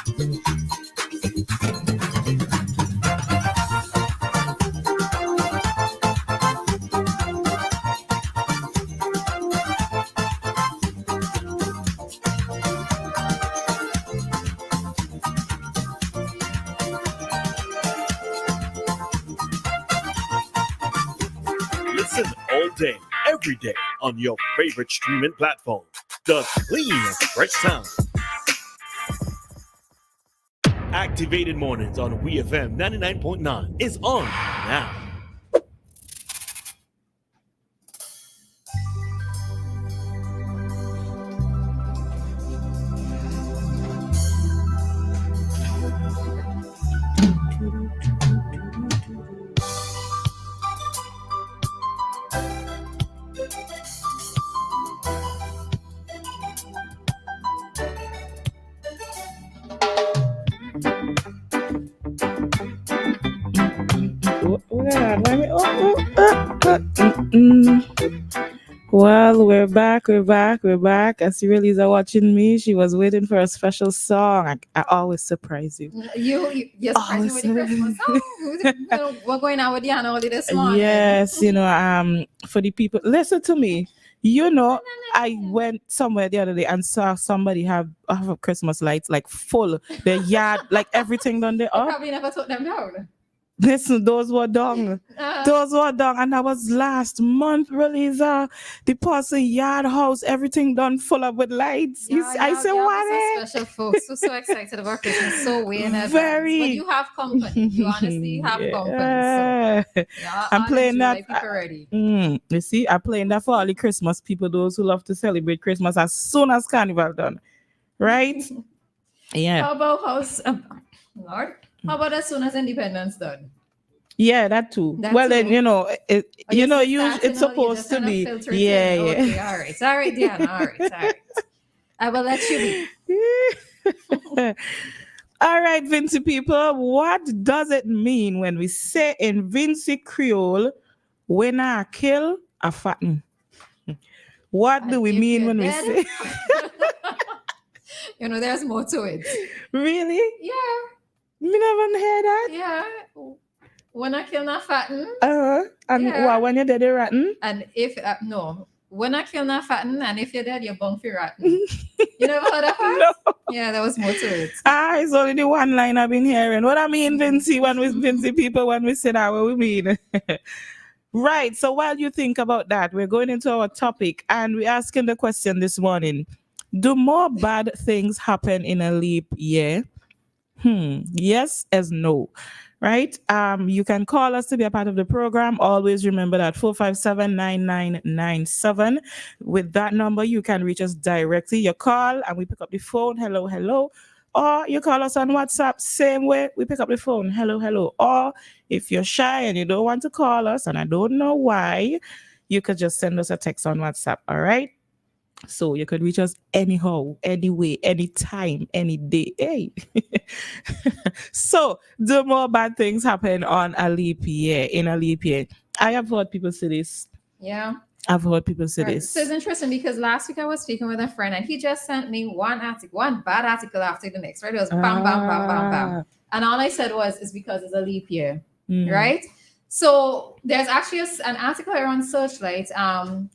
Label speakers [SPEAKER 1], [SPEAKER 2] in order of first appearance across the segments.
[SPEAKER 1] Listen all day, every day on your favorite streaming platform. The clean, fresh sound. Activated Mornings on WEFM 99.9 is on now.
[SPEAKER 2] Well, we're back. I see Roleza watching me. She was waiting for a special song. I always surprise you.
[SPEAKER 3] You surprised me with the Christmas song. We're going out with Dianna only this morning.
[SPEAKER 2] Yes, for the people, listen to me. I went somewhere the other day and saw somebody have Christmas lights like full, the yard, like everything done there.
[SPEAKER 3] You probably never took them down.
[SPEAKER 2] Listen, those were done. And that was last month, Roleza. The person yard house, everything done full up with lights. I said, what?
[SPEAKER 3] Special folks. So excited about Christmas. So way in advance.
[SPEAKER 2] Very.
[SPEAKER 3] But you have company. You honestly have company. So,
[SPEAKER 2] I'm playing that.
[SPEAKER 3] People ready.
[SPEAKER 2] You see, I'm playing that for all the Christmas people, those who love to celebrate Christmas as soon as Carnival done. Right? Yeah.
[SPEAKER 3] How about Lord? How about as soon as Independence done?
[SPEAKER 2] Yeah, that too. Well, then it's supposed to be. Yeah.
[SPEAKER 3] Okay, all right, Dianna. All right. I will let you be.
[SPEAKER 2] All right, Vincy people. What does it mean when we say in Vincy Creole, "When I kill a fatten"? What do we mean when we say?
[SPEAKER 3] There's more to it.
[SPEAKER 2] Really?
[SPEAKER 3] Yeah.
[SPEAKER 2] Me never heard that.
[SPEAKER 3] Yeah. When I kill na fatten.
[SPEAKER 2] And when you're dead, you're rotten.
[SPEAKER 3] And if when I kill na fatten, and if you're dead, you're bung for rotten. You never heard of that?
[SPEAKER 2] No.
[SPEAKER 3] Yeah, there was more to it.
[SPEAKER 2] It's only the one line I've been hearing. What I mean, Vincy, Vincy people, when we say that, what we mean. Right. So while you think about that, we're going into our topic and we're asking the question this morning: do more bad things happen in a leap year? Yes as no. Right? You can call us to be a part of the program. Always remember that 457-9997. With that number, you can reach us directly. You call and we pick up the phone. Hello. Or you call us on WhatsApp. Same way, we pick up the phone. Hello. Or if you're shy and you don't want to call us, and I don't know why, you could just send us a text on WhatsApp. All right? So you could reach us anyhow, anyway, anytime, any day. Hey. So do more bad things happen in a leap year? I have heard people say this.
[SPEAKER 3] Yeah.
[SPEAKER 2] I've heard people say this.
[SPEAKER 3] So it's interesting because last week I was speaking with a friend and he just sent me one bad article after the next, right? It was bam, bam, bam, bam, bam. And all I said was, it's because it's a leap year, right? So there's actually an article here on Searchlight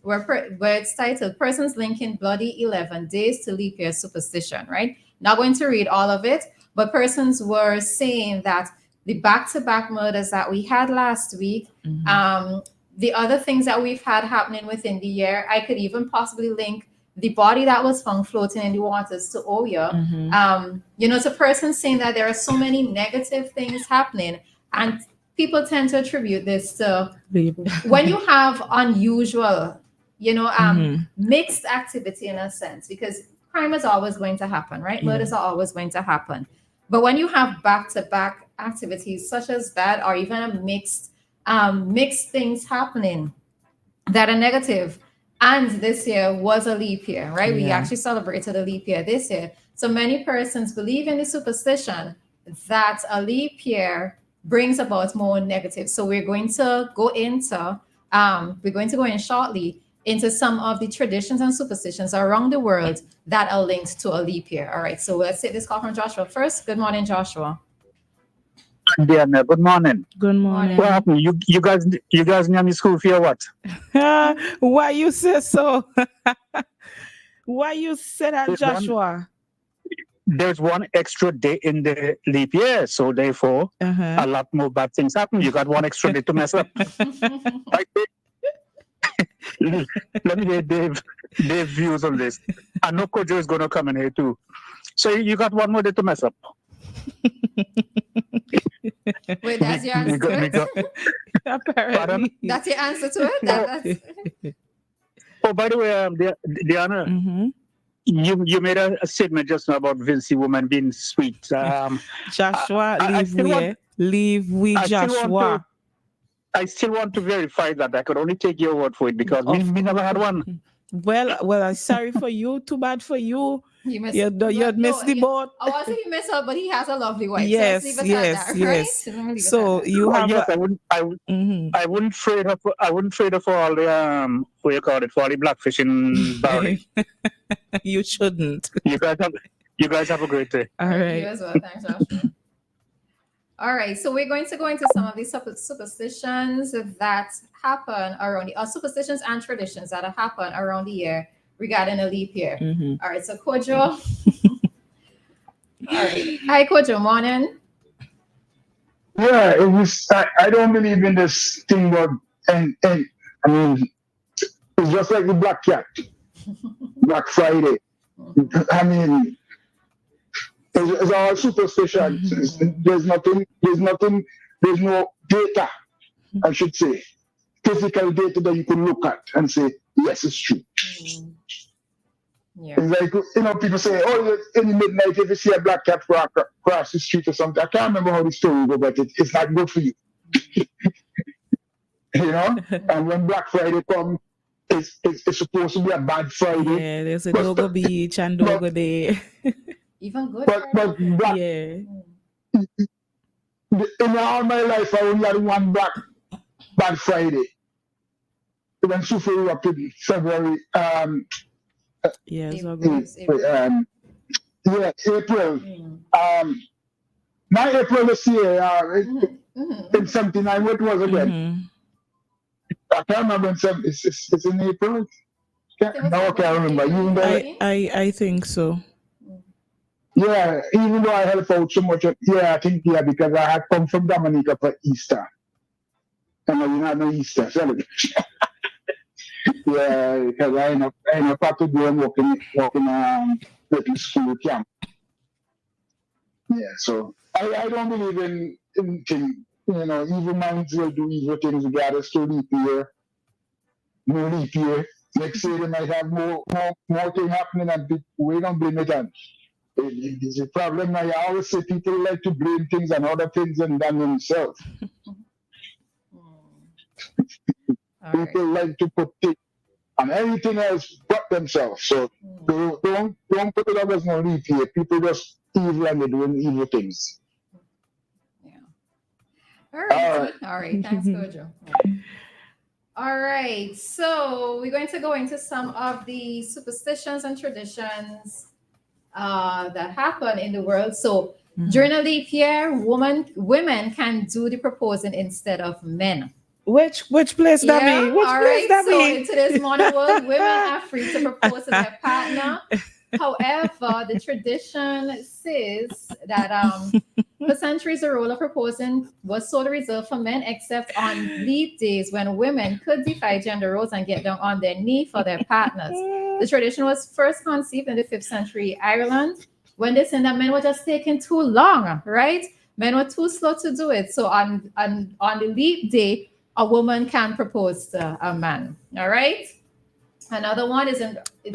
[SPEAKER 3] where it's titled "Persons Linking Bloody 11 Days to Leap Year Superstition," right? Not going to read all of it, but persons were saying that the back-to-back murders that we had last week, the other things that we've had happening within the year, I could even possibly link the body that was found floating in the waters to Oya. It's a person saying that there are so many negative things happening, and people tend to attribute this to when you have unusual, mixed activity in a sense, because crime is always going to happen, right? Murders are always going to happen. But when you have back-to-back activities such as that, or even a mixed things happening that are negative, and this year was a leap year, right? We actually celebrated a leap year this year. So many persons believe in the superstition that a leap year brings about more negative. So we're going to go in shortly into some of the traditions and superstitions around the world that are linked to a leap year. All right, so let's take this call from Joshua first. Good morning, Joshua.
[SPEAKER 4] Dianna, good morning.
[SPEAKER 2] Good morning.
[SPEAKER 4] What happened? You guys near me school fee or what?
[SPEAKER 2] Why you say so? Why you say that,
[SPEAKER 4] There's
[SPEAKER 2] Joshua?
[SPEAKER 4] There's one extra day in the leap year, so therefore a lot more bad things happen. You got one extra day to mess up. Right? Let me hear Dave's views on this. I know Kojo is going to come in here too. So you got one more day to mess up.
[SPEAKER 3] Wait, that's your answer to it?
[SPEAKER 2] Apparently.
[SPEAKER 3] That's your answer to it? That's...
[SPEAKER 4] Oh, by the way, Dianna, you made a statement just now about Vinci woman being sweet.
[SPEAKER 2] Joshua, leave we Joshua.
[SPEAKER 4] I still want to verify that. I could only take your word for it because we never had one.
[SPEAKER 2] Well, I'm sorry for you. Too bad for you. You missed the boat.
[SPEAKER 3] I was saying you missed out, but he has a lovely wife.
[SPEAKER 2] Yes,
[SPEAKER 3] so
[SPEAKER 2] yes.
[SPEAKER 3] Right?
[SPEAKER 2] So you have.
[SPEAKER 4] Yes, I wouldn't trade her for. I wouldn't trade her for all the what you call it, for all the blackfish in Barry.
[SPEAKER 2] You shouldn't.
[SPEAKER 4] You guys have a great day.
[SPEAKER 2] All right.
[SPEAKER 3] You as well. Thanks, Joshua. All right, so we're going to go into some of these superstitions that happen around the superstitions and traditions that happen around the year regarding a leap year. All right, so Kojo. All right. Hi, Kojo. Morning.
[SPEAKER 5] Yeah, it was. I don't believe in this thing about and I mean, it's just like the Black Cat, Black Friday. I mean. It's all superstition. There's no data, I should say, physical data that you can look at and say, yes, it's true.
[SPEAKER 3] Yeah.
[SPEAKER 5] It's like, people say, oh, in the midnight, if you see a black cat cross the street or something, I can't remember how the story goes, but it's not good for you. And when Black Friday comes, it's supposed to be a bad Friday.
[SPEAKER 2] Yeah, there's a Dogo Beach and Dogo Day.
[SPEAKER 3] Even good.
[SPEAKER 5] But black, in all my life, I only had one bad Friday. When Sufu up in February. April. My April this year, in 79, what was again? I can't remember. It's in April. Now I can't remember.
[SPEAKER 2] I think so.
[SPEAKER 5] Yeah, even though I help out so much, I think because I had come from Dominica for Easter. And I didn't have no Easter celebration. Because I end up have to go and work in little school camp. Yeah, so I don't believe in evil minds will do evil things regardless to leap year. No leap year. Next year they might have more things happening and we don't blame it on. It's a problem. I always say people like to blame things on other things and than themselves. People like to put things on everything else but themselves. So don't put it up as no leap year. People just evil and they're doing evil things.
[SPEAKER 3] Yeah. All right. Thanks, Kojo. All right. So we're going to go into some of the superstitions and traditions that happen in the world. So during a leap year, women can do the proposing instead of men.
[SPEAKER 2] Which place that mean? Which place that mean?
[SPEAKER 3] In today's modern world, women are free to propose to their partner. However, the tradition says that for centuries the role of proposing was solely reserved for men, except on leap days when women could defy gender roles and get down on their knee for their partners. The tradition was first conceived in the 5th century Ireland when they said that men were just taking too long, right? Men were too slow to do it. So on the leap day, a woman can propose to a man. All right. Another one is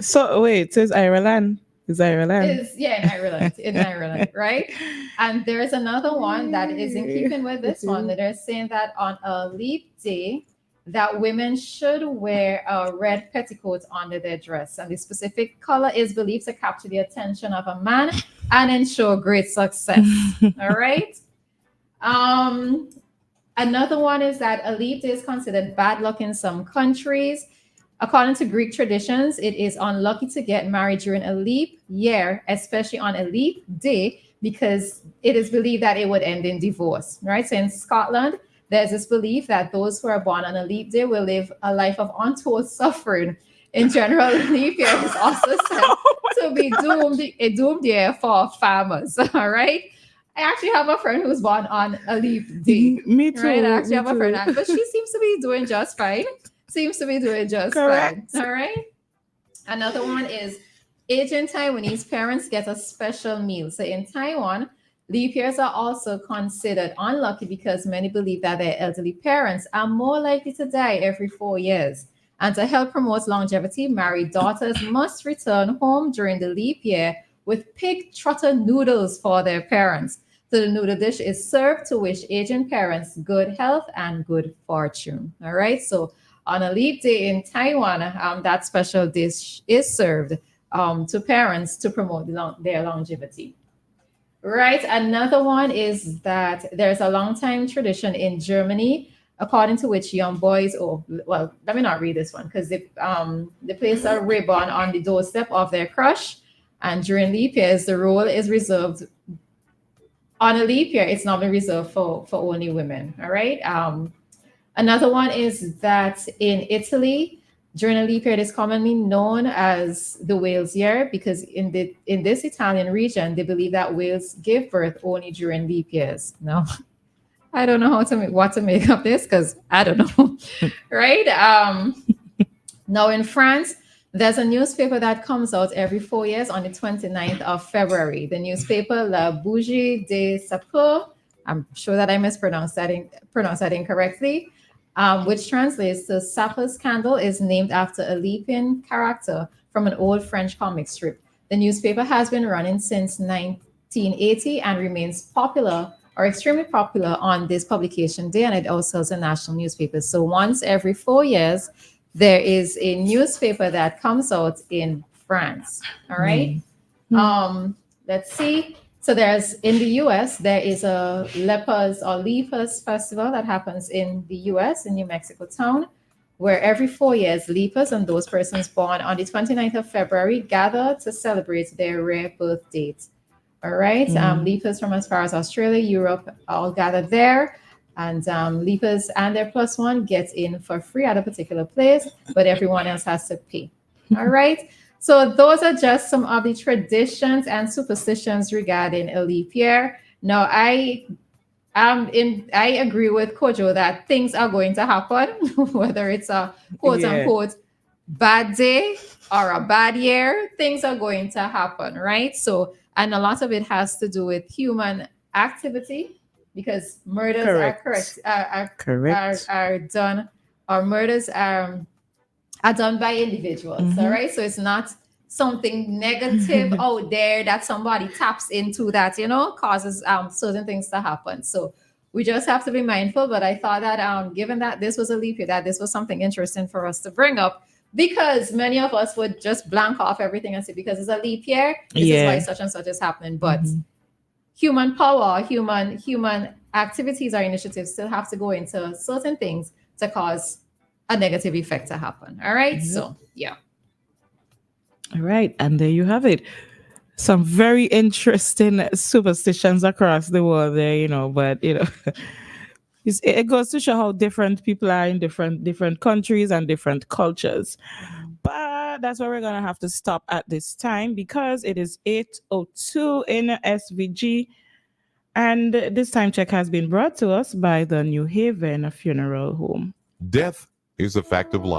[SPEAKER 2] So wait, it says Ireland. Is Ireland?
[SPEAKER 3] In Ireland, right? And there is another one that is in keeping with this one. That they're saying that on a leap day, that women should wear a red petticoat under their dress, and the specific color is believed to capture the attention of a man and ensure great success. All right. Another one is that a leap day is considered bad luck in some countries. According to Greek traditions, it is unlucky to get married during a leap year, especially on a leap day, because it is believed that it would end in divorce, right? So in Scotland, there's this belief that those who are born on a leap day will live a life of untold suffering. In general, leap year is also said to be a doomed year for farmers, all right? I actually have a friend who's born on a leap day.
[SPEAKER 2] Me too.
[SPEAKER 3] Right? I actually
[SPEAKER 2] me
[SPEAKER 3] have a
[SPEAKER 2] too.
[SPEAKER 3] friend, but she seems to be doing just fine.
[SPEAKER 2] Correct.
[SPEAKER 3] All right. Another one is Asian Taiwanese parents get a special meal. So in Taiwan, leap years are also considered unlucky because many believe that their elderly parents are more likely to die every 4 years. And to help promote longevity, married daughters must return home during the leap year with pig trotter noodles for their parents. So the noodle dish is served to wish aging parents good health and good fortune. All right. So on a leap day in Taiwan, that special dish is served to parents to promote their longevity. Right. Another one is that there's a long time tradition in Germany, according to which young boys, let me not read this one because they place a ribbon on the doorstep of their crush. And during leap years, the role is reserved. On a leap year, it's not been reserved for only women. All right. Another one is that in Italy, during a leap year, it is commonly known as the whale's year because in this Italian region, they believe that whales give birth only during leap years. No, I don't know what to make of this because I don't know, right? Now in France, there's a newspaper that comes out every 4 years on the 29th of February. The newspaper La Bougie des Sapeurs, I'm sure that I mispronounced that incorrectly, which translates to Sapper's Candle, is named after a leaping character from an old French comic strip. The newspaper has been running since 1980 and remains popular or extremely popular on this publication day, and it also is a national newspaper. So once every 4 years, there is a newspaper that comes out in France. All right. Let's see. So there's in the US, there is a Lepers festival that happens in the US, in New Mexico town, where every 4 years, lepers and those persons born on the 29th of February gather to celebrate their rare birth date. All right. Lepers from as far as Australia, Europe, all gather there. And lepers and their plus one get in for free at a particular place, but everyone else has to pay. All right. So those are just some of the traditions and superstitions regarding a leap year. Now, I agree with Kojo that things are going to happen, whether it's a quote unquote bad day or a bad year, things are going to happen, right? So, and a lot of it has to do with human activity. Because murders are done, or murders are done by individuals. All right, so it's not something negative out there that somebody taps into that causes certain things to happen. So we just have to be mindful. But I thought that given that this was a leap year, that this was something interesting for us to bring up, because many of us would just blank off everything and say because it's a leap year, this is why such and such is happening, but. Human power, human activities or initiatives still have to go into certain things to cause a negative effect to happen. All right. So, yeah.
[SPEAKER 2] All right. And there you have it. Some very interesting superstitions across the world there, but, it goes to show how different people are in different countries and different cultures. But that's where we're going to have to stop at this time because it is 8:02 in SVG. And this time check has been brought to us by the New Haven Funeral Home.
[SPEAKER 6] Death is a fact of life.